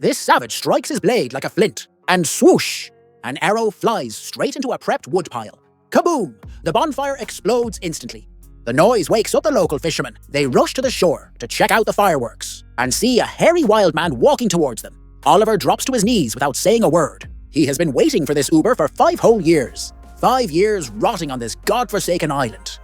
This savage strikes his blade like a flint, and swoosh! An arrow flies straight into a prepped woodpile. Kaboom! The bonfire explodes instantly. The noise wakes up the local fishermen. They rush to the shore to check out the fireworks and see a hairy wild man walking towards them. Oliver drops to his knees without saying a word. He has been waiting for this Uber for 5 whole years. 5 years rotting on this godforsaken island.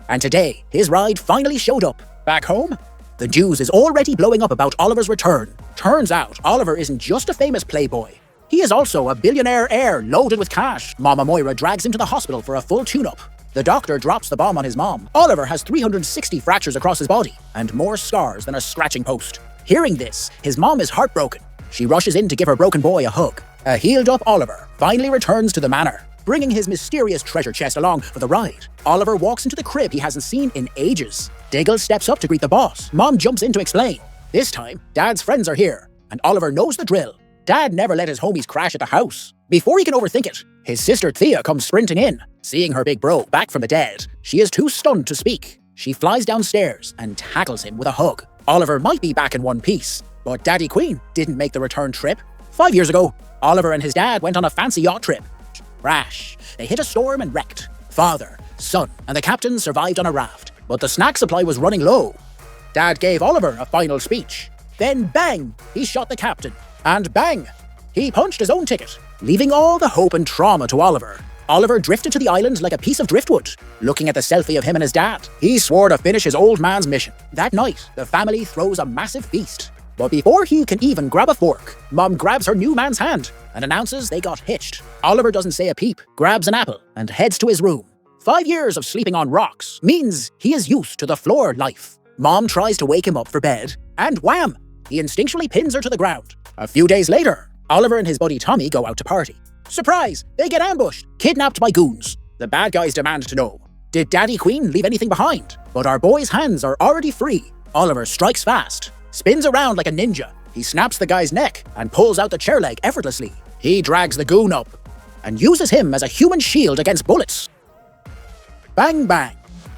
And today, his ride finally showed up. Back home? The news is already blowing up about Oliver's return. Turns out, Oliver isn't just a famous playboy. He is also a billionaire heir loaded with cash. Mama Moira drags him to the hospital for a full tune-up. The doctor drops the bomb on his mom. Oliver has 360 fractures across his body, and more scars than a scratching post. Hearing this, his mom is heartbroken. She rushes in to give her broken boy a hug. A healed-up Oliver finally returns to the manor, bringing his mysterious treasure chest along for the ride. Oliver walks into the crib he hasn't seen in ages. Diggle steps up to greet the boss. Mom jumps in to explain. This time, Dad's friends are here, and Oliver knows the drill. Dad never let his homies crash at the house. Before he can overthink it, his sister Thea comes sprinting in. Seeing her big bro back from the dead, she is too stunned to speak. She flies downstairs and tackles him with a hug. Oliver might be back in one piece, but Daddy Queen didn't make the return trip. 5 years ago, Oliver and his dad went on a fancy yacht trip. Crash. They hit a storm and wrecked. Father, son, and the captain survived on a raft, but the snack supply was running low. Dad gave Oliver a final speech. Then bang, he shot the captain. And bang, he punched his own ticket, leaving all the hope and trauma to Oliver. Oliver drifted to the island like a piece of driftwood. Looking at the selfie of him and his dad, he swore to finish his old man's mission. That night, the family throws a massive feast. But before he can even grab a fork, Mom grabs her new man's hand and announces they got hitched. Oliver doesn't say a peep, grabs an apple, and heads to his room. 5 years of sleeping on rocks means he is used to the floor life. Mom tries to wake him up for bed, and wham! He instinctually pins her to the ground. A few days later, Oliver and his buddy Tommy go out to party. Surprise! They get ambushed, kidnapped by goons. The bad guys demand to know, did Daddy Queen leave anything behind? But our boy's hands are already free. Oliver strikes fast, spins around like a ninja. He snaps the guy's neck and pulls out the chair leg effortlessly. He drags the goon up and uses him as a human shield against bullets. Bang bang!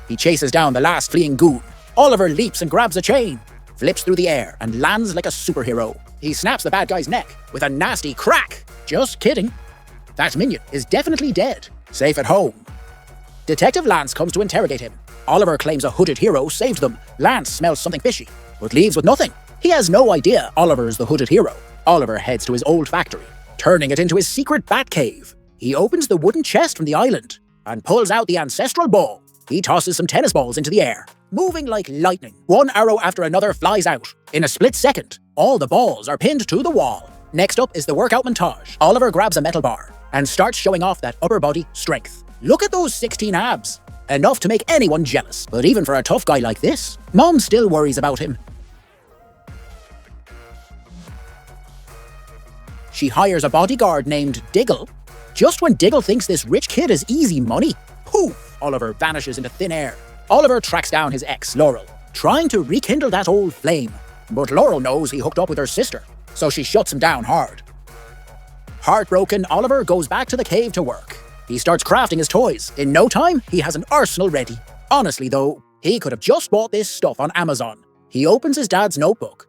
He chases down the last fleeing goon. Oliver leaps and grabs a chain, flips through the air and lands like a superhero. He snaps the bad guy's neck with a nasty crack. Just kidding. That minion is definitely dead. Safe at home. Detective Lance comes to interrogate him. Oliver claims a hooded hero saved them. Lance smells something fishy, but leaves with nothing. He has no idea Oliver is the hooded hero. Oliver heads to his old factory, turning it into his secret bat cave. He opens the wooden chest from the island and pulls out the ancestral bow. He tosses some tennis balls into the air. Moving like lightning, one arrow after another flies out. In a split second, all the balls are pinned to the wall. Next up is the workout montage. Oliver grabs a metal bar and starts showing off that upper body strength. Look at those 16 abs. Enough to make anyone jealous. But even for a tough guy like this, Mom still worries about him. She hires a bodyguard named Diggle. Just when Diggle thinks this rich kid is easy money, poof, Oliver vanishes into thin air. Oliver tracks down his ex, Laurel, trying to rekindle that old flame. But Laurel knows he hooked up with her sister, so she shuts him down hard. Heartbroken, Oliver goes back to the cave to work. He starts crafting his toys. In no time, he has an arsenal ready. Honestly though, he could have just bought this stuff on Amazon. He opens his dad's notebook,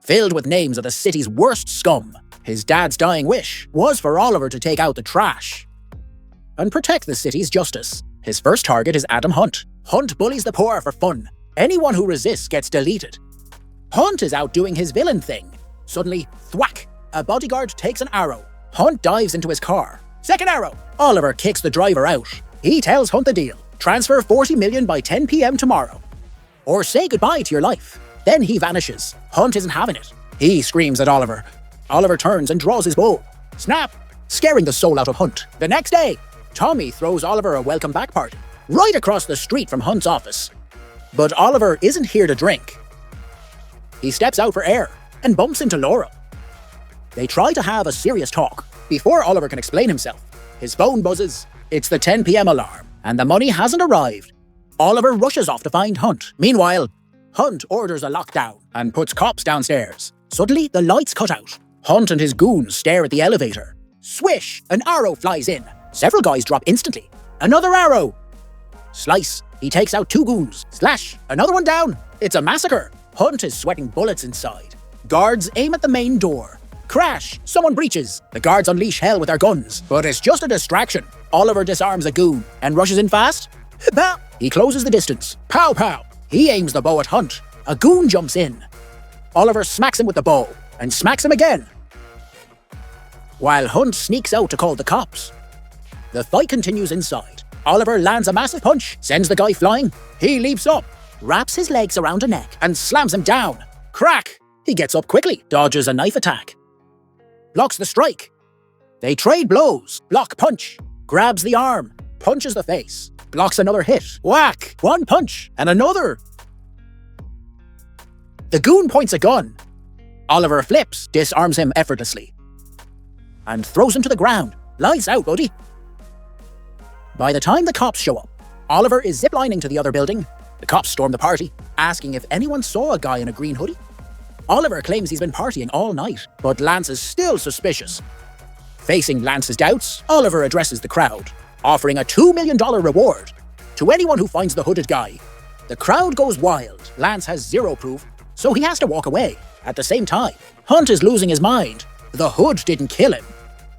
filled with names of the city's worst scum. His dad's dying wish was for Oliver to take out the trash and protect the city's justice. His first target is Adam Hunt. Hunt bullies the poor for fun. Anyone who resists gets deleted. Hunt is out doing his villain thing. Suddenly, thwack! A bodyguard takes an arrow. Hunt dives into his car. Second arrow! Oliver kicks the driver out. He tells Hunt the deal. Transfer 40 million by 10 p.m. tomorrow. Or say goodbye to your life. Then he vanishes. Hunt isn't having it. He screams at Oliver. Oliver turns and draws his bow. Snap! Scaring the soul out of Hunt. The next day, Tommy throws Oliver a welcome back party, right across the street from Hunt's office. But Oliver isn't here to drink. He steps out for air and bumps into Laurel. They try to have a serious talk. Before Oliver can explain himself, his phone buzzes. It's the 10 p.m. alarm, and the money hasn't arrived. Oliver rushes off to find Hunt. Meanwhile, Hunt orders a lockdown and puts cops downstairs. Suddenly, the lights cut out. Hunt and his goons stare at the elevator. Swish! An arrow flies in. Several guys drop instantly. Another arrow! Slice! He takes out 2 goons. Slash! Another one down! It's a massacre! Hunt is sweating bullets inside. Guards aim at the main door. Crash! Someone breaches. The guards unleash hell with their guns, but it's just a distraction. Oliver disarms a goon and rushes in fast. Pow! He closes the distance. Pow pow! He aims the bow at Hunt. A goon jumps in. Oliver smacks him with the bow and smacks him again, while Hunt sneaks out to call the cops. The fight continues inside. Oliver lands a massive punch, sends the guy flying. He leaps up, wraps his legs around a neck, and slams him down. Crack! He gets up quickly, dodges a knife attack, blocks the strike. They trade blows. Block punch. Grabs the arm, punches the face, blocks another hit. Whack! One punch, and another. The goon points a gun. Oliver flips, disarms him effortlessly, and throws him to the ground. Lights out, buddy. By the time the cops show up, Oliver is ziplining to the other building. The cops storm the party, asking if anyone saw a guy in a green hoodie. Oliver claims he's been partying all night, but Lance is still suspicious. Facing Lance's doubts, Oliver addresses the crowd, offering a $2 million reward to anyone who finds the hooded guy. The crowd goes wild. Lance has zero proof, so he has to walk away. At the same time, Hunt is losing his mind. The hood didn't kill him,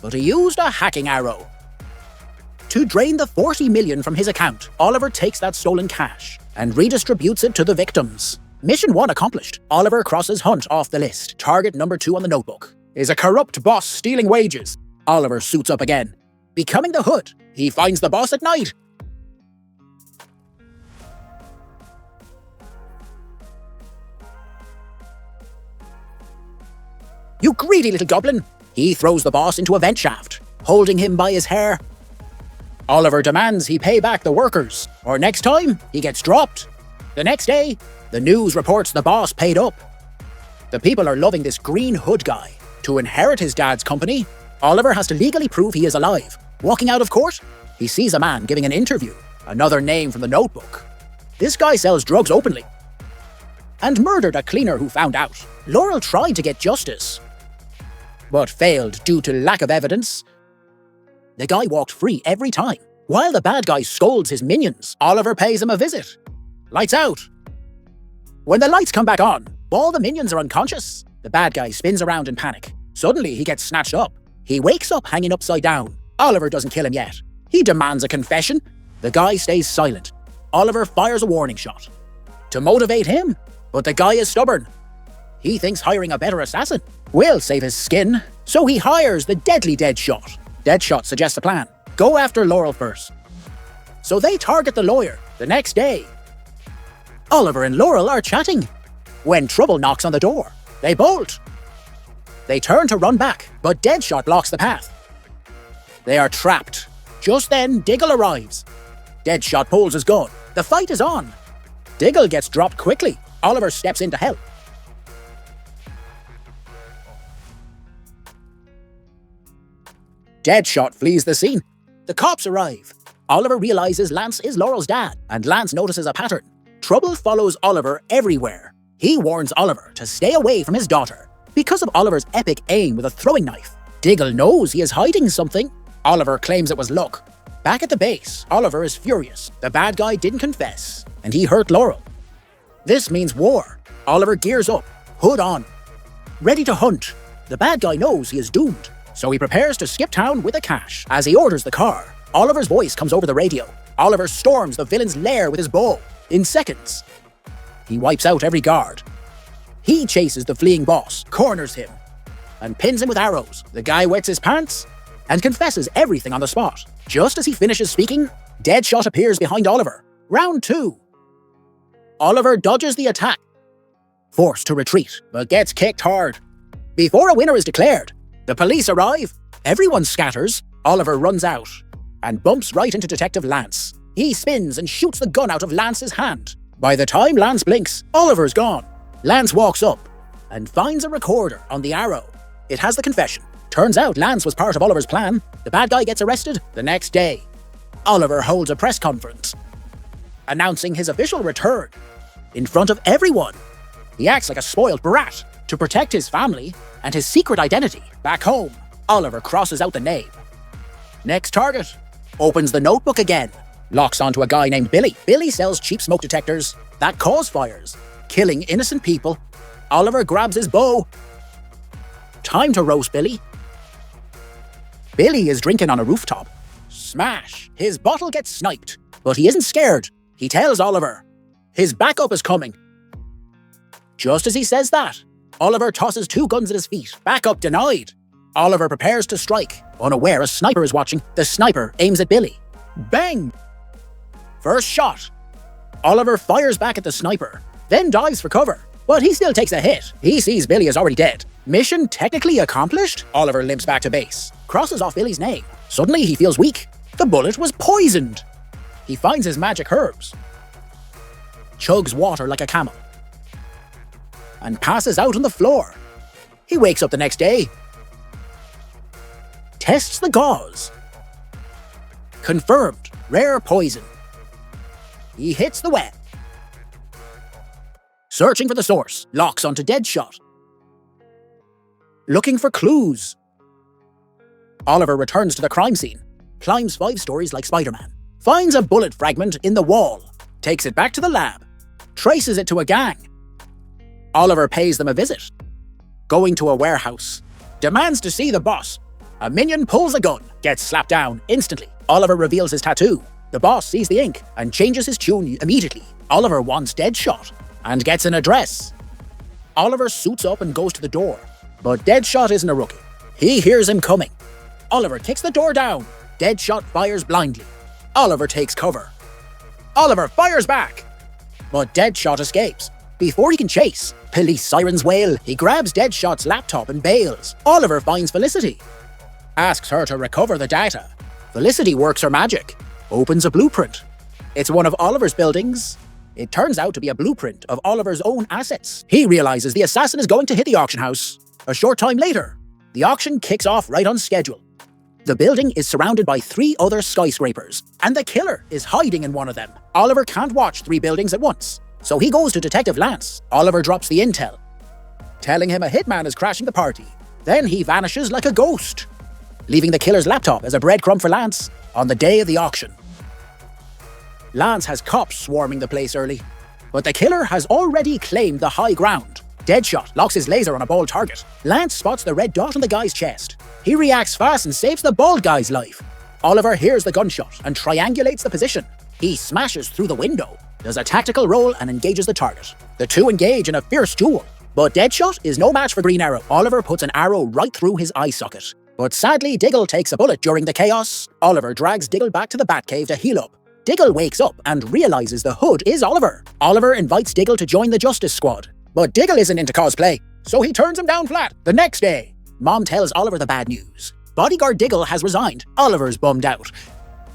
but he used a hacking arrow. To drain the $40 million from his account, Oliver takes that stolen cash and redistributes it to the victims. Mission 1 accomplished. Oliver crosses Hunt off the list. Target number 2 on the notebook is a corrupt boss stealing wages. Oliver suits up again. Becoming the Hood, he finds the boss at night. You greedy little goblin! He throws the boss into a vent shaft, holding him by his hair. Oliver demands he pay back the workers, or next time, he gets dropped. The next day, the news reports the boss paid up. The people are loving this green hood guy. To inherit his dad's company, Oliver has to legally prove he is alive. Walking out of court, he sees a man giving an interview, another name from the notebook. This guy sells drugs openly and murdered a cleaner who found out. Laurel tried to get justice, but failed due to lack of evidence. The guy walked free every time. While the bad guy scolds his minions, Oliver pays him a visit. Lights out. When the lights come back on, all the minions are unconscious. The bad guy spins around in panic. Suddenly, he gets snatched up. He wakes up hanging upside down. Oliver doesn't kill him yet. He demands a confession. The guy stays silent. Oliver fires a warning shot to motivate him, but the guy is stubborn. He thinks hiring a better assassin will save his skin, so he hires the deadly Deadshot. Deadshot suggests a plan. Go after Laurel first. So they target the lawyer. The next day, Oliver and Laurel are chatting when trouble knocks on the door. They bolt. They turn to run back, but Deadshot blocks the path. They are trapped. Just then, Diggle arrives. Deadshot pulls his gun. The fight is on. Diggle gets dropped quickly. Oliver steps in to help. Deadshot flees the scene. The cops arrive. Oliver realizes Lance is Laurel's dad, and Lance notices a pattern. Trouble follows Oliver everywhere. He warns Oliver to stay away from his daughter because of Oliver's epic aim with a throwing knife. Diggle knows he is hiding something. Oliver claims it was luck. Back at the base, Oliver is furious. The bad guy didn't confess, and he hurt Laurel. This means war. Oliver gears up, hood on, ready to hunt. The bad guy knows he is doomed, so he prepares to skip town with the cash. As he orders the car, Oliver's voice comes over the radio. Oliver storms the villain's lair with his bow. In seconds, he wipes out every guard. He chases the fleeing boss, corners him, and pins him with arrows. The guy wets his pants and confesses everything on the spot. Just as he finishes speaking, Deadshot appears behind Oliver. Round 2. Oliver dodges the attack, forced to retreat, but gets kicked hard. Before a winner is declared, the police arrive. Everyone scatters. Oliver runs out and bumps right into Detective Lance. He spins and shoots the gun out of Lance's hand. By the time Lance blinks, Oliver's gone. Lance walks up and finds a recorder on the arrow. It has the confession. Turns out Lance was part of Oliver's plan. The bad guy gets arrested. The next day, Oliver holds a press conference, announcing his official return in front of everyone. He acts like a spoiled brat to protect his family and his secret identity. Back home, Oliver crosses out the name. Next target, opens the notebook again, locks onto a guy named Billy. Billy sells cheap smoke detectors that cause fires, killing innocent people Oliver grabs his bow. Time to roast Billy. Billy is drinking on a rooftop. Smash! His bottle gets sniped, but he isn't scared. He tells Oliver his backup is coming. Just as he says that, Oliver tosses 2 guns at his feet. Backup denied. Oliver prepares to strike. Unaware a sniper is watching, the sniper aims at Billy. Bang! First shot. Oliver fires back at the sniper, then dives for cover. But he still takes a hit. He sees Billy is already dead. Mission technically accomplished? Oliver limps back to base, crosses off Billy's name. Suddenly he feels weak. The bullet was poisoned. He finds his magic herbs, chugs water like a camel, and passes out on the floor. He wakes up the next day, tests the gauze. Confirmed, rare poison. He hits the web. Searching for the source, locks onto Deadshot. Looking for clues. Oliver returns to the crime scene, climbs 5 stories like Spider-Man, finds a bullet fragment in the wall, takes it back to the lab, traces it to a gang. Oliver pays them a visit. Going to a warehouse, demands to see the boss. A minion pulls a gun, gets slapped down instantly. Oliver reveals his tattoo. The boss sees the ink and changes his tune immediately. Oliver wants Deadshot and gets an address. Oliver suits up and goes to the door, but Deadshot isn't a rookie. He hears him coming. Oliver kicks the door down. Deadshot fires blindly. Oliver takes cover. Oliver fires back, but Deadshot escapes. Before he can chase, police sirens wail. He grabs Deadshot's laptop and bails. Oliver finds Felicity, asks her to recover the data. Felicity works her magic, opens a blueprint. It's one of Oliver's buildings. It turns out to be a blueprint of Oliver's own assets. He realizes the assassin is going to hit the auction house. A short time later, the auction kicks off right on schedule. The building is surrounded by 3 other skyscrapers, and the killer is hiding in one of them. Oliver can't watch 3 buildings at once, so he goes to Detective Lance. Oliver drops the intel, telling him a hitman is crashing the party. Then he vanishes like a ghost, leaving the killer's laptop as a breadcrumb for Lance on the day of the auction. Lance has cops swarming the place early, but the killer has already claimed the high ground. Deadshot locks his laser on a bald target. Lance spots the red dot on the guy's chest. He reacts fast and saves the bald guy's life. Oliver hears the gunshot and triangulates the position. He smashes through the window, does a tactical roll and engages the target. The two engage in a fierce duel, but Deadshot is no match for Green Arrow. Oliver puts an arrow right through his eye socket, but sadly Diggle takes a bullet during the chaos. Oliver drags Diggle back to the Batcave to heal up. Diggle wakes up and realizes the hood is Oliver. Oliver invites Diggle to join the Justice Squad, but Diggle isn't into cosplay, so he turns him down flat. The next day, Mom tells Oliver the bad news. Bodyguard Diggle has resigned. Oliver's bummed out.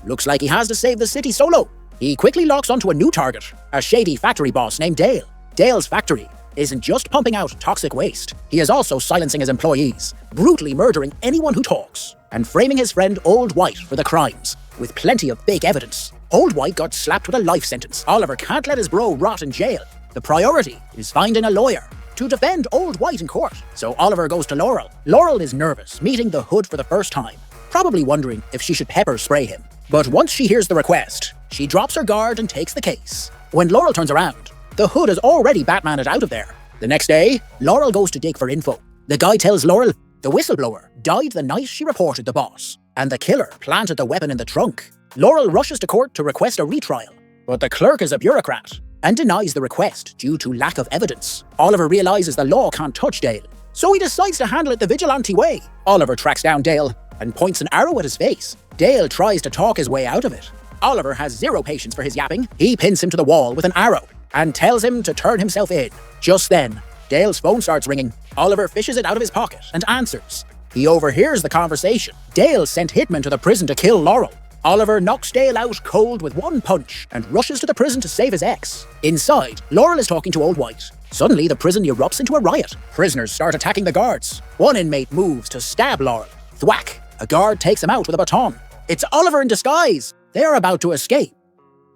Looks like he has to save the city solo. He quickly locks onto a new target, a shady factory boss named Dale. Dale's factory isn't just pumping out toxic waste. He is also silencing his employees, brutally murdering anyone who talks, and framing his friend Old White for the crimes, with plenty of fake evidence. Old White got slapped with a life sentence. Oliver can't let his bro rot in jail. The priority is finding a lawyer to defend Old White in court. So Oliver goes to Laurel. Laurel is nervous, meeting the Hood for the first time, probably wondering if she should pepper spray him. But once she hears the request, she drops her guard and takes the case. When Laurel turns around, the Hood has already Batmaned out of there. The next day, Laurel goes to dig for info. The guy tells Laurel the whistleblower died the night she reported the boss, and the killer planted the weapon in the trunk. Laurel rushes to court to request a retrial, but the clerk is a bureaucrat and denies the request due to lack of evidence. Oliver realizes the law can't touch Dale, so he decides to handle it the Vigilante way. Oliver tracks down Dale and points an arrow at his face. Dale tries to talk his way out of it. Oliver has zero patience for his yapping. He pins him to the wall with an arrow and tells him to turn himself in. Just then, Dale's phone starts ringing. Oliver fishes it out of his pocket and answers. He overhears the conversation. Dale sent hitmen to the prison to kill Laurel. Oliver knocks Dale out cold with one punch and rushes to the prison to save his ex. Inside, Laurel is talking to Old White. Suddenly, the prison erupts into a riot. Prisoners start attacking the guards. One inmate moves to stab Laurel. Thwack! A guard takes him out with a baton. It's Oliver in disguise. They are about to escape,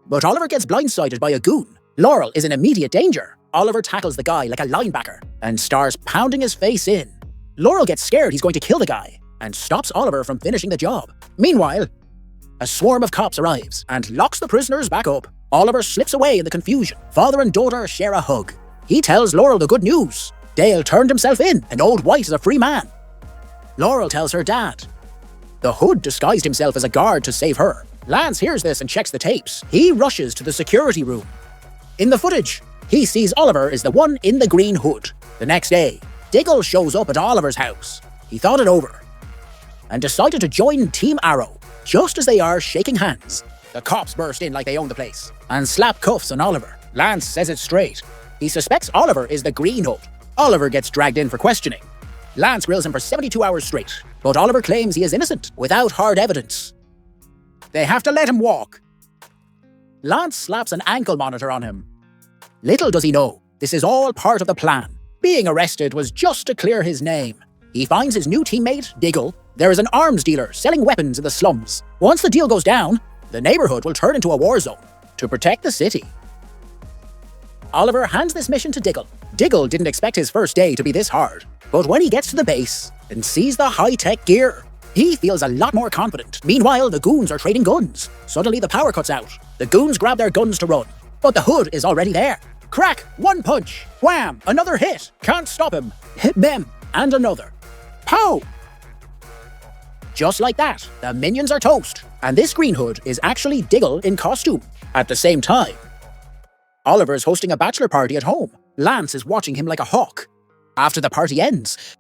but Oliver gets blindsided by a goon. Laurel is in immediate danger. Oliver tackles the guy like a linebacker and starts pounding his face in. Laurel gets scared he's going to kill the guy and stops Oliver from finishing the job. Meanwhile, a swarm of cops arrives and locks the prisoners back up. Oliver slips away in the confusion. Father and daughter share a hug. He tells Laurel the good news. Dale turned himself in, and Old White is a free man. Laurel tells her dad. The Hood disguised himself as a guard to save her. Lance hears this and checks the tapes. He rushes to the security room. In the footage, he sees Oliver is the one in the green hood. The next day, Diggle shows up at Oliver's house. He thought it over and decided to join Team Arrow. Just as they are shaking hands, the cops burst in like they own the place and slap cuffs on Oliver. Lance says it straight. He suspects Oliver is the green hood. Oliver gets dragged in for questioning. Lance grills him for 72 hours straight, but Oliver claims he is innocent without hard evidence. They have to let him walk. Lance slaps an ankle monitor on him. Little does he know, this is all part of the plan. Being arrested was just to clear his name. He finds his new teammate, Diggle. There is an arms dealer selling weapons in the slums. Once the deal goes down, the neighborhood will turn into a war zone to protect the city. Oliver hands this mission to Diggle. Diggle didn't expect his first day to be this hard, but when he gets to the base and sees the high-tech gear, he feels a lot more confident. Meanwhile, the goons are trading guns. Suddenly the power cuts out. The goons grab their guns to run, but the Hood is already there. Crack! One punch! Wham! Another hit! Can't stop him! Hit them! And another. Pow! Just like that, the minions are toast, and this Green Hood is actually Diggle in costume. At the same time, Oliver's hosting a bachelor party at home. Lance is watching him like a hawk. After the party ends,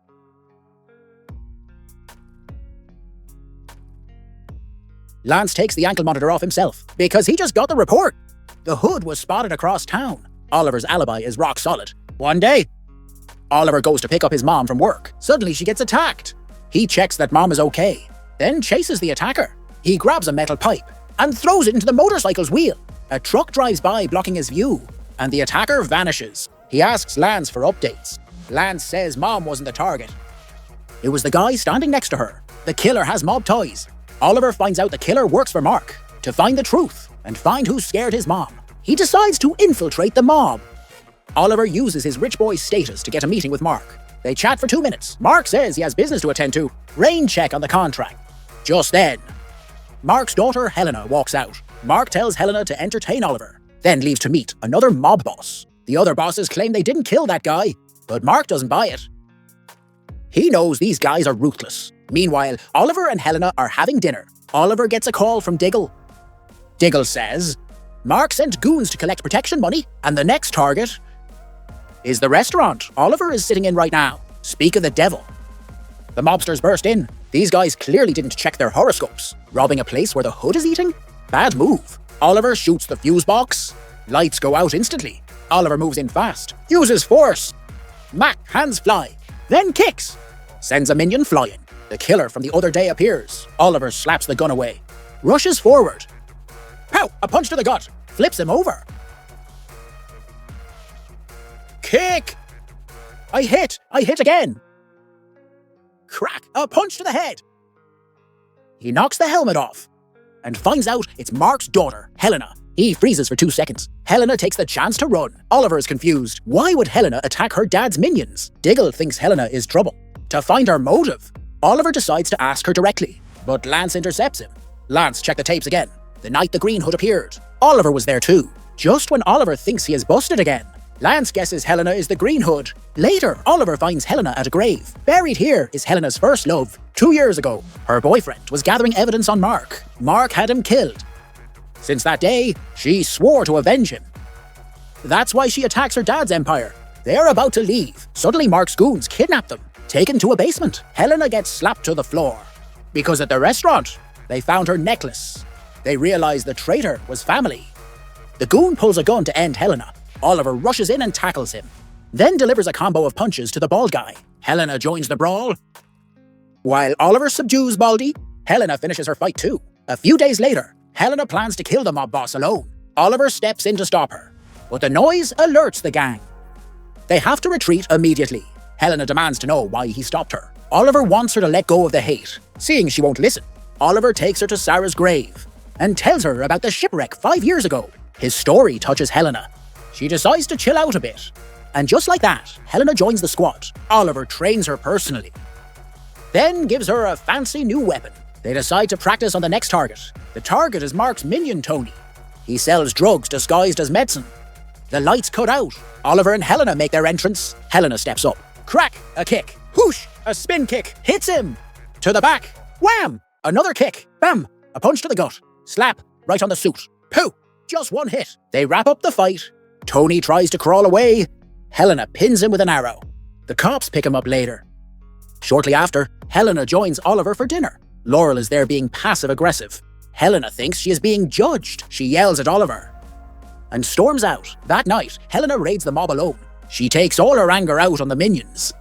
Lance takes the ankle monitor off himself because he just got the report. The Hood was spotted across town. Oliver's alibi is rock solid. One day, Oliver goes to pick up his mom from work. Suddenly she gets attacked. He checks that mom is okay, then chases the attacker. He grabs a metal pipe and throws it into the motorcycle's wheel. A truck drives by blocking his view, and the attacker vanishes. He asks Lance for updates. Lance says mom wasn't the target. It was the guy standing next to her. The killer has mob ties. Oliver finds out the killer works for Mark to find the truth and find who scared his mom. He decides to infiltrate the mob. Oliver uses his rich boy status to get a meeting with Mark. They chat for 2 minutes. Mark says he has business to attend to. Rain check on the contract. Just then, Mark's daughter Helena walks out. Mark tells Helena to entertain Oliver, then leaves to meet another mob boss. The other bosses claim they didn't kill that guy, but Mark doesn't buy it. He knows these guys are ruthless. Meanwhile, Oliver and Helena are having dinner. Oliver gets a call from Diggle. Diggle says, Mark sent goons to collect protection money, and the next target is the restaurant Oliver is sitting in right now. Speak of the devil. The mobsters burst in. These guys clearly didn't check their horoscopes. Robbing a place where the Hood is eating? Bad move. Oliver shoots the fuse box. Lights go out instantly. Oliver moves in fast. Uses force. Mac hands fly. Then kicks. Sends a minion flying. The killer from the other day appears. Oliver slaps the gun away. Rushes forward. Pow! A punch to the gut. Flips him over. Kick! I hit again. Crack! A punch to the head. He knocks the helmet off and finds out it's Mark's daughter, Helena. He freezes for 2 seconds. Helena takes the chance to run. Oliver is confused. Why would Helena attack her dad's minions? Diggle thinks Helena is trouble. To find her motive, Oliver decides to ask her directly, but Lance intercepts him. Lance checked the tapes again. The night the Green Hood appeared, Oliver was there too. Just when Oliver thinks he is busted again, Lance guesses Helena is the Green Hood. Later, Oliver finds Helena at a grave. Buried here is Helena's first love. 2 years ago, her boyfriend was gathering evidence on Mark. Mark had him killed. Since that day, she swore to avenge him. That's why she attacks her dad's empire. They're about to leave. Suddenly, Mark's goons kidnap them, taken to a basement. Helena gets slapped to the floor. Because at the restaurant, they found her necklace. They realize the traitor was family. The goon pulls a gun to end Helena. Oliver rushes in and tackles him, then delivers a combo of punches to the bald guy. Helena joins the brawl. While Oliver subdues Baldy, Helena finishes her fight too. A few days later, Helena plans to kill the mob boss alone. Oliver steps in to stop her, but the noise alerts the gang. They have to retreat immediately. Helena demands to know why he stopped her. Oliver wants her to let go of the hate. Seeing she won't listen, Oliver takes her to Sarah's grave and tells her about the shipwreck 5 years ago. His story touches Helena. She decides to chill out a bit. And just like that, Helena joins the squad. Oliver trains her personally, then gives her a fancy new weapon. They decide to practice on the next target. The target is Mark's minion, Tony. He sells drugs disguised as medicine. The lights cut out. Oliver and Helena make their entrance. Helena steps up. Crack, a kick. Whoosh, a spin kick. Hits him. To the back. Wham, another kick. Bam, a punch to the gut. Slap, right on the suit. Pooh, just one hit. They wrap up the fight. Tony tries to crawl away. Helena pins him with an arrow. The cops pick him up later. Shortly after, Helena joins Oliver for dinner. Laurel is there being passive-aggressive. Helena thinks she is being judged. She yells at Oliver and storms out. That night, Helena raids the mob alone. She takes all her anger out on the minions,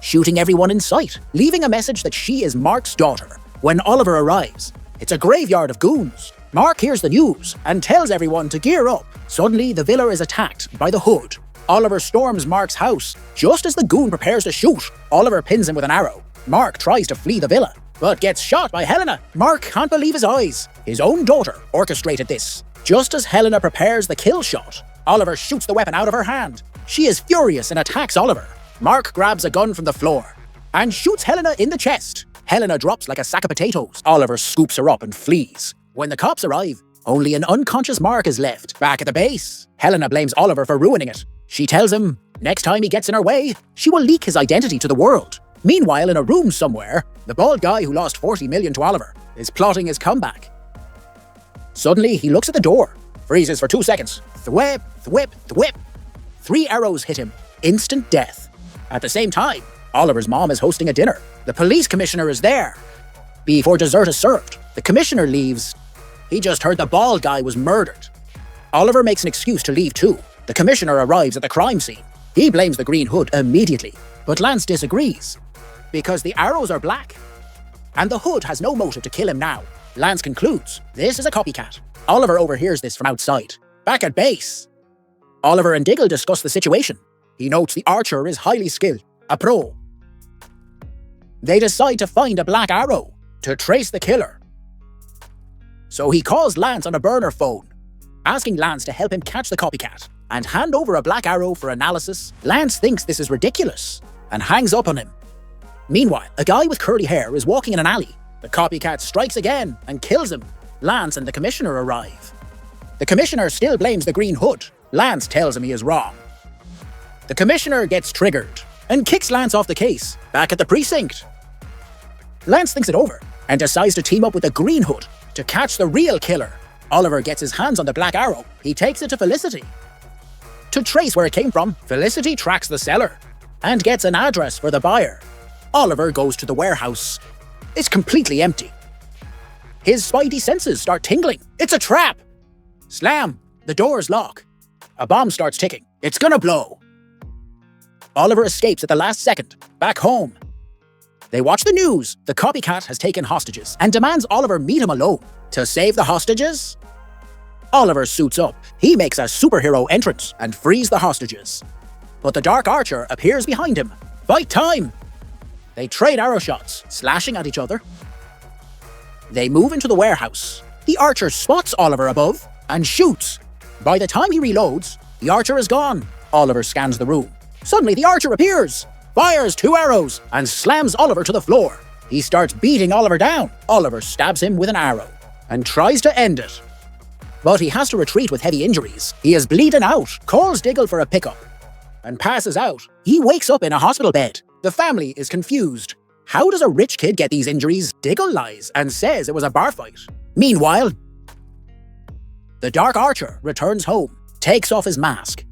shooting everyone in sight, leaving a message that she is Mark's daughter. When Oliver arrives, it's a graveyard of goons. Mark hears the news and tells everyone to gear up. Suddenly, the villa is attacked by the Hood. Oliver storms Mark's house. Just as the goon prepares to shoot, Oliver pins him with an arrow. Mark tries to flee the villa, but gets shot by Helena. Mark can't believe his eyes. His own daughter orchestrated this. Just as Helena prepares the kill shot, Oliver shoots the weapon out of her hand. She is furious and attacks Oliver. Mark grabs a gun from the floor and shoots Helena in the chest. Helena drops like a sack of potatoes. Oliver scoops her up and flees. When the cops arrive, only an unconscious Mark is left. Back at the base, Helena blames Oliver for ruining it. She tells him next time he gets in her way, she will leak his identity to the world. Meanwhile, in a room somewhere, the bald guy who lost 40 million to Oliver is plotting his comeback. Suddenly, he looks at the door, freezes for 2 seconds. Thwip, thwip, thwip. 3 arrows hit him. Instant death. At the same time, Oliver's mom is hosting a dinner. The police commissioner is there. Before dessert is served, the commissioner leaves. He just heard the bald guy was murdered. Oliver makes an excuse to leave too. The commissioner arrives at the crime scene. He blames the Green Hood immediately, but Lance disagrees, because the arrows are black, and the Hood has no motive to kill him now. Lance concludes this is a copycat. Oliver overhears this from outside. Back at base, Oliver and Diggle discuss the situation. He notes the archer is highly skilled, a pro. They decide to find a black arrow to trace the killer. So he calls Lance on a burner phone, asking Lance to help him catch the copycat and hand over a black arrow for analysis. Lance thinks this is ridiculous and hangs up on him. Meanwhile, a guy with curly hair is walking in an alley. The copycat strikes again and kills him. Lance and the commissioner arrive. The commissioner still blames the Green Hood. Lance tells him he is wrong. The commissioner gets triggered and kicks Lance off the case. Back at the precinct, Lance thinks it over and decides to team up with the Green Hood to catch the real killer. Oliver gets his hands on the black arrow. He takes it to Felicity to trace where it came from. Felicity tracks the seller and gets an address for the buyer. Oliver goes to the warehouse. It's completely empty. His spidey senses start tingling. It's a trap! Slam! The doors lock. A bomb starts ticking. It's gonna blow. Oliver escapes at the last second. Back home, they watch the news. The copycat has taken hostages and demands Oliver meet him alone. To save the hostages, Oliver suits up. He makes a superhero entrance and frees the hostages. But the Dark Archer appears behind him. Fight time! They trade arrow shots, slashing at each other. They move into the warehouse. The Archer spots Oliver above and shoots. By the time he reloads, the Archer is gone. Oliver scans the room. Suddenly, the Archer appears, fires 2 arrows, and slams Oliver to the floor. He starts beating Oliver down. Oliver stabs him with an arrow and tries to end it. But he has to retreat with heavy injuries. He is bleeding out, calls Diggle for a pickup, and passes out. He wakes up in a hospital bed. The family is confused. How does a rich kid get these injuries? Diggle lies and says it was a bar fight. Meanwhile, the Dark Archer returns home, takes off his mask,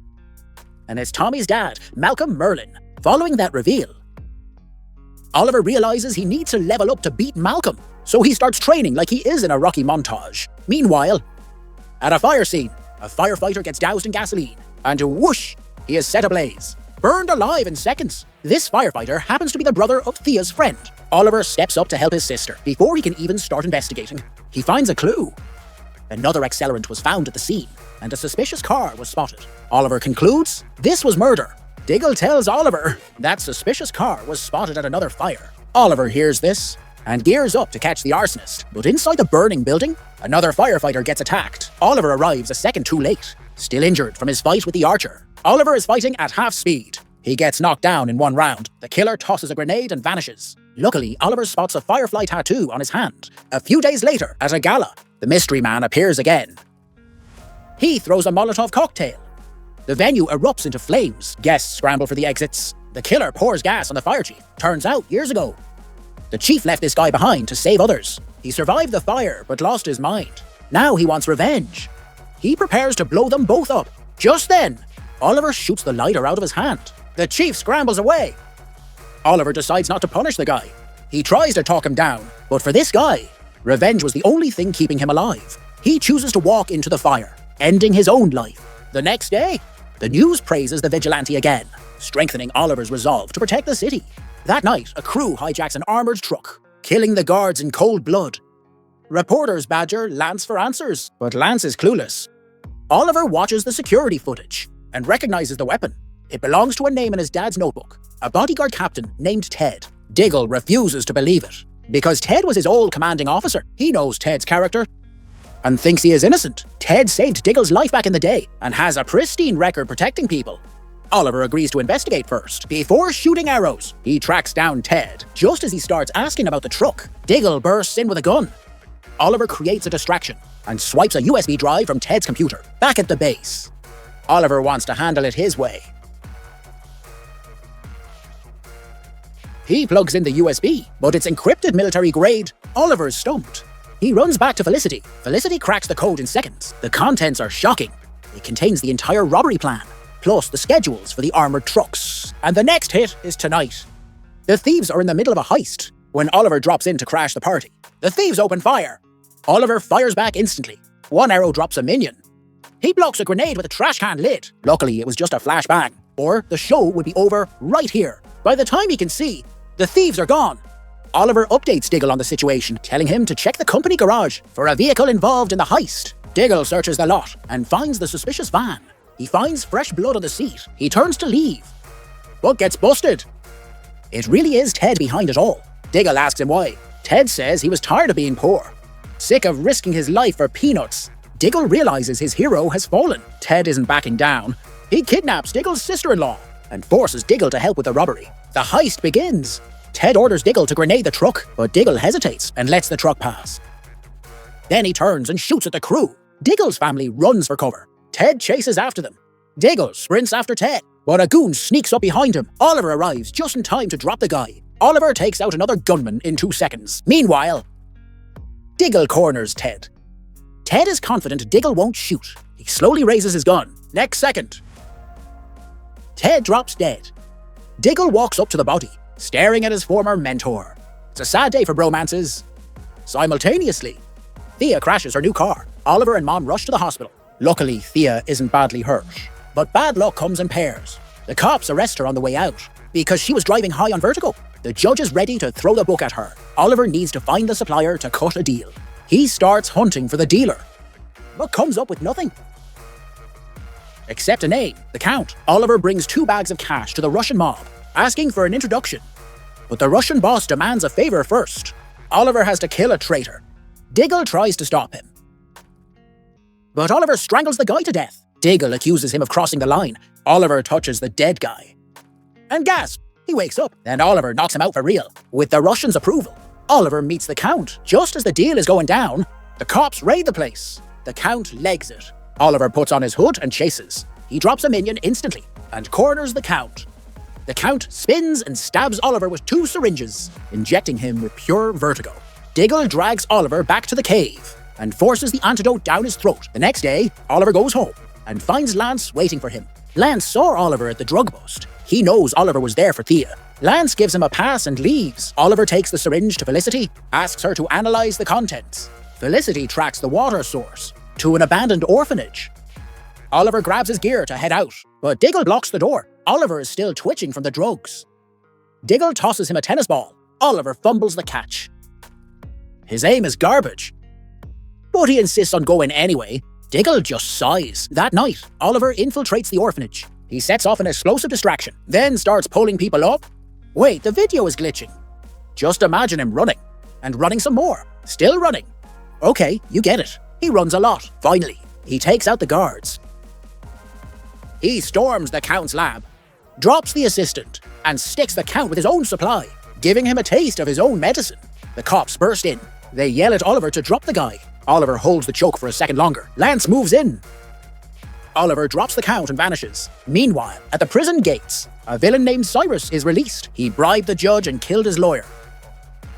and it's Tommy's dad, Malcolm Merlin. Following that reveal, Oliver realizes he needs to level up to beat Malcolm, so he starts training like he is in a Rocky montage. Meanwhile, at a fire scene, a firefighter gets doused in gasoline, and whoosh, he is set ablaze, burned alive in seconds. This firefighter happens to be the brother of Thea's friend. Oliver steps up to help his sister. Before he can even start investigating, he finds a clue. Another accelerant was found at the scene, and a suspicious car was spotted. Oliver concludes this was murder. Diggle tells Oliver that suspicious car was spotted at another fire. Oliver hears this and gears up to catch the arsonist. But inside the burning building, another firefighter gets attacked. Oliver arrives a second too late, still injured from his fight with the Archer. Oliver is fighting at half speed. He gets knocked down in one round. The killer tosses a grenade and vanishes. Luckily, Oliver spots a firefly tattoo on his hand. A few days later, at a gala, the mystery man appears again. He throws a Molotov cocktail. The venue erupts into flames. Guests scramble for the exits. The killer pours gas on the fire chief. Turns out, years ago, the chief left this guy behind to save others. He survived the fire, but lost his mind. Now he wants revenge. He prepares to blow them both up. Just then, Oliver shoots the lighter out of his hand. The chief scrambles away. Oliver decides not to punish the guy. He tries to talk him down, but for this guy, revenge was the only thing keeping him alive. He chooses to walk into the fire, ending his own life. The next day, the news praises the vigilante again, strengthening Oliver's resolve to protect the city. That night, a crew hijacks an armored truck, killing the guards in cold blood. Reporters badger Lance for answers, but Lance is clueless. Oliver watches the security footage and recognizes the weapon. It belongs to a name in his dad's notebook, a bodyguard captain named Ted. Diggle refuses to believe it, because Ted was his old commanding officer. He knows Ted's character and thinks he is innocent. Ted saved Diggle's life back in the day and has a pristine record protecting people. Oliver agrees to investigate first. Before shooting arrows, he tracks down Ted. Just as he starts asking about the truck, Diggle bursts in with a gun. Oliver creates a distraction and swipes a USB drive from Ted's computer. Back at the base, Oliver wants to handle it his way. He plugs in the USB, but it's encrypted military grade. Oliver's stumped. He runs back to Felicity. Felicity cracks the code in seconds. The contents are shocking. It contains the entire robbery plan, plus the schedules for the armored trucks. And the next hit is tonight. The thieves are in the middle of a heist when Oliver drops in to crash the party. The thieves open fire. Oliver fires back instantly. One arrow drops a minion. He blocks a grenade with a trash can lid. Luckily, it was just a flashbang, or the show would be over right here. By the time he can see, the thieves are gone. Oliver updates Diggle on the situation, telling him to check the company garage for a vehicle involved in the heist. Diggle searches the lot and finds the suspicious van. He finds fresh blood on the seat. He turns to leave, but gets busted. It really is Ted behind it all. Diggle asks him why. Ted says he was tired of being poor, sick of risking his life for peanuts. Diggle realizes his hero has fallen. Ted isn't backing down. He kidnaps Diggle's sister-in-law and forces Diggle to help with the robbery. The heist begins. Ted orders Diggle to grenade the truck, but Diggle hesitates and lets the truck pass. Then he turns and shoots at the crew. Diggle's family runs for cover. Ted chases after them. Diggle sprints after Ted, but a goon sneaks up behind him. Oliver arrives just in time to drop the guy. Oliver takes out another gunman in 2 seconds. Meanwhile, Diggle corners Ted. Ted is confident Diggle won't shoot. He slowly raises his gun. Next second, Ted drops dead. Diggle walks up to the body, staring at his former mentor. It's a sad day for bromances. Simultaneously, Thea crashes her new car. Oliver and Mom rush to the hospital. Luckily, Thea isn't badly hurt, but bad luck comes in pairs. The cops arrest her on the way out because she was driving high on vertigo. The judge is ready to throw the book at her. Oliver needs to find the supplier to cut a deal. He starts hunting for the dealer, but comes up with nothing except a name, the Count. Oliver brings 2 bags of cash to the Russian mob, asking for an introduction. But the Russian boss demands a favor first. Oliver has to kill a traitor. Diggle tries to stop him, but Oliver strangles the guy to death. Diggle accuses him of crossing the line. Oliver touches the dead guy and gasp. He wakes up. Then Oliver knocks him out for real. With the Russians' approval, Oliver meets the Count. Just as the deal is going down, the cops raid the place. The Count legs it. Oliver puts on his hood and chases. He drops a minion instantly and corners the Count. The Count spins and stabs Oliver with 2 syringes, injecting him with pure vertigo. Diggle drags Oliver back to the cave and forces the antidote down his throat. The next day, Oliver goes home and finds Lance waiting for him. Lance saw Oliver at the drug bust. He knows Oliver was there for Thea. Lance gives him a pass and leaves. Oliver takes the syringe to Felicity, asks her to analyze the contents. Felicity tracks the water source to an abandoned orphanage. Oliver grabs his gear to head out, but Diggle blocks the door. Oliver is still twitching from the drugs. Diggle tosses him a tennis ball. Oliver fumbles the catch. His aim is garbage, but he insists on going anyway. Diggle just sighs. That night, Oliver infiltrates the orphanage. He sets off an explosive distraction, then starts pulling people up. Wait, the video is glitching. Just imagine him running, and running some more. Still running. Okay, you get it. He runs a lot. Finally, he takes out the guards. He storms the Count's lab, drops the assistant, and sticks the Count with his own supply, giving him a taste of his own medicine. The cops burst in. They yell at Oliver to drop the guy. Oliver holds the choke for a second longer. Lance moves in. Oliver drops the Count and vanishes. Meanwhile, at the prison gates, A villain named Cyrus is released. He bribed the judge and killed his lawyer.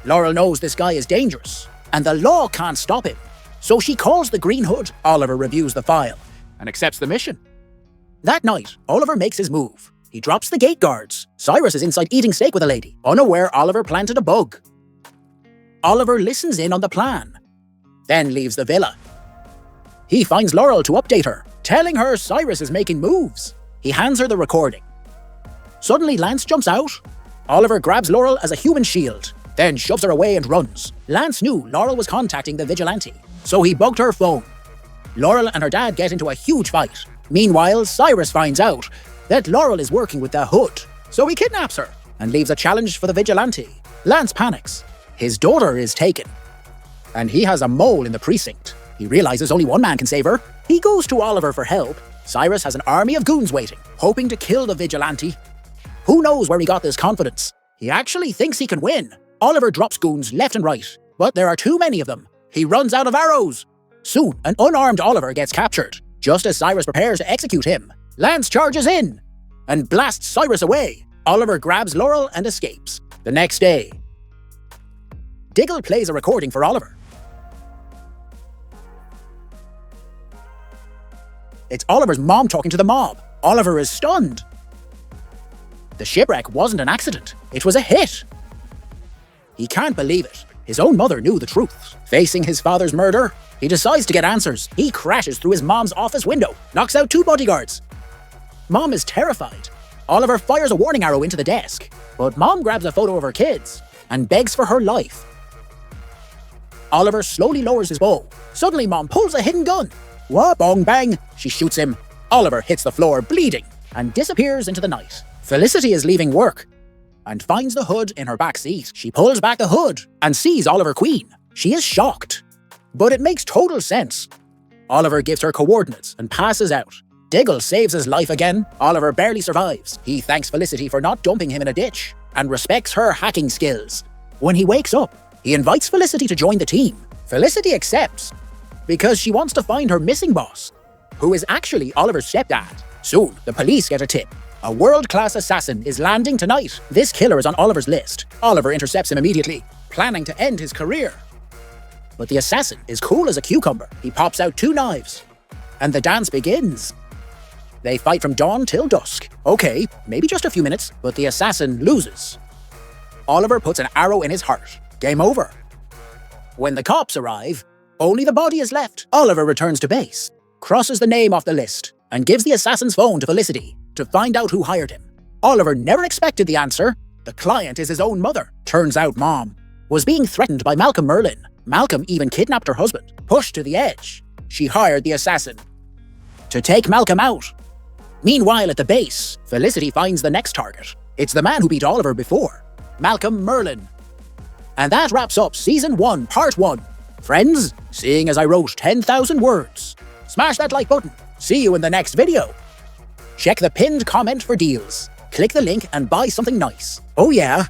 Laurel knows this guy is dangerous, and the law can't stop him. So she calls the Green Hood. Oliver reviews the file and accepts the mission. That night, Oliver makes his move. He drops the gate guards. Cyrus is inside eating steak with a lady. Unaware, Oliver planted a bug. Oliver listens in on the plan, then leaves the villa. He finds Laurel to update her, telling her Cyrus is making moves. He hands her the recording. Suddenly, Lance jumps out. Oliver grabs Laurel as a human shield, then shoves her away and runs. Lance knew Laurel was contacting the Vigilante, so he bugged her phone. Laurel and her dad get into a huge fight. Meanwhile, Cyrus finds out that Laurel is working with the Hood, so he kidnaps her and leaves a challenge for the Vigilante. Lance panics. His daughter is taken, and he has a mole in the precinct. He realizes only one man can save her. He goes to Oliver for help. Cyrus has an army of goons waiting, hoping to kill the Vigilante. Who knows where he got this confidence? He actually thinks he can win. Oliver drops goons left and right, but there are too many of them. He runs out of arrows. Soon, an unarmed Oliver gets captured. Just as Cyrus prepares to execute him, Lance charges in and blasts Cyrus away. Oliver grabs Laurel and escapes. The next day, Diggle plays a recording for Oliver. It's Oliver's mom talking to the mob. Oliver is stunned. The shipwreck wasn't an accident. It was a hit. He can't believe it. His own mother knew the truth. Facing his father's murder, he decides to get answers. He crashes through his mom's office window, knocks out 2 bodyguards. Mom is terrified. Oliver fires a warning arrow into the desk, but Mom grabs a photo of her kids and begs for her life. Oliver slowly lowers his bow. Suddenly, Mom pulls a hidden gun. Wah, bong, bang. She shoots him. Oliver hits the floor, bleeding, and disappears into the night. Felicity is leaving work and finds the Hood in her back seat. She pulls back the hood and sees Oliver Queen. She is shocked, but it makes total sense. Oliver gives her coordinates and passes out. Diggle saves his life again. Oliver barely survives. He thanks Felicity for not dumping him in a ditch and respects her hacking skills. When he wakes up, he invites Felicity to join the team. Felicity accepts because she wants to find her missing boss, who is actually Oliver's stepdad. Soon, the police get a tip. A world-class assassin is landing tonight. This killer is on Oliver's list. Oliver intercepts him immediately, planning to end his career. But the assassin is cool as a cucumber. He pops out 2 knives, and the dance begins. They fight from dawn till dusk. Okay, maybe just a few minutes, but the assassin loses. Oliver puts an arrow in his heart. Game over. When the cops arrive, only the body is left. Oliver returns to base, crosses the name off the list, and gives the assassin's phone to Felicity to find out who hired him. Oliver never expected the answer. The client is his own mother. Turns out Mom was being threatened by Malcolm Merlin. Malcolm even kidnapped her husband. Pushed to the edge, she hired the assassin to take Malcolm out. Meanwhile, at the base, Felicity finds the next target. It's the man who beat Oliver before, Malcolm Merlin. And that wraps up Season 1, Part 1. Friends, seeing as I wrote 10,000 words, smash that like button. See you in the next video. Check the pinned comment for deals. Click the link and buy something nice. Oh yeah,